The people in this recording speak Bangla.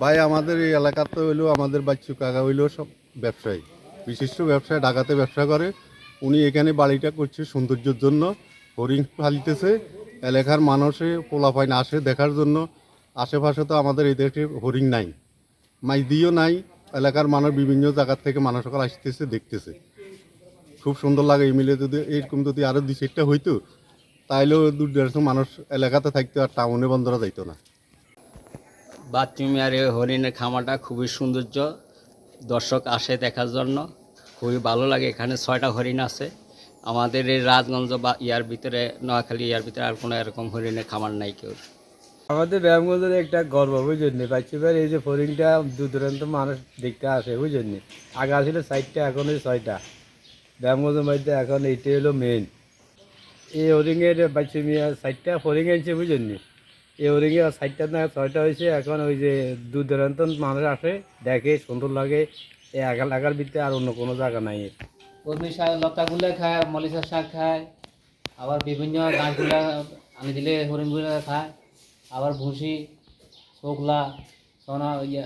ভাই আমাদের এই এলাকাতে হইলো আমাদের বাচ্চু কাকা হইলো সব ব্যবসায়ী, বিশিষ্ট ব্যবসায়ী, ঢাকাতে ব্যবসা করে। উনি এখানে বাড়িটা করছে সৌন্দর্যের জন্য, হরিণ পালিতেছে। এলাকার মানুষে পোলাপাইন আসে দেখার জন্য। আশেপাশে তো আমাদের এই দেশে হরিণ নাই, মাইদিও নাই। এলাকার মানুষ বিভিন্ন জায়গার থেকে মানুষ সকল আসতেছে, দেখতেছে। খুব সুন্দর লাগে। এই মিলে যদি এরকম যদি আরও 2-4টা হইতো, তাইলেও 2-150 মানুষ এলাকাতে থাকতো, আর টাউনে বন্ধরা যাইতো না। বাচ্চু মিয়ার এই হরিণের খামারটা খুবই সৌন্দর্য, দর্শক আসে দেখার জন্য, খুবই ভালো লাগে। এখানে 6টা হরিণ আছে। আমাদের এই রাজগঞ্জ বা ইয়ার ভিতরে, নোয়াখালী ইয়ার ভিতরে আর কোনো এরকম হরিণের খামার নাই কেউ। আমাদের ব্যায়ামগঞ্জের একটা গর্ব, বুঝলেন? বাচ্চাবার এই যে ফরিংটা দূর দূরান্ত মানুষ দেখতে আসে, বুঝলেন? আগে আসলে 4টা, এখন এই 6টা ব্যায়ামগঞ্জের মধ্যে। এখন এইটাই হলো মেন। এই হরিংয়ের বাচ্চা মিয়া 4টা ফরিং আনছে, বুঝলেন? এই হরিংয়ে 4টা না 6টা হয়েছে। এখন ওই যে দূর দূরান্ত মানুষ আসে, দেখে, সুন্দর লাগে। এই এলাকার ভিতরে আর অন্য কোনো জায়গা নাই। কলমি শাক লতাগুলো খায়, মলিশার শাক খায়, আবার বিভিন্ন গাছগুলা আনি দিলে হরিণগুলো খায়, আবার ভুসি, শোকলা, সোনা ইয়া।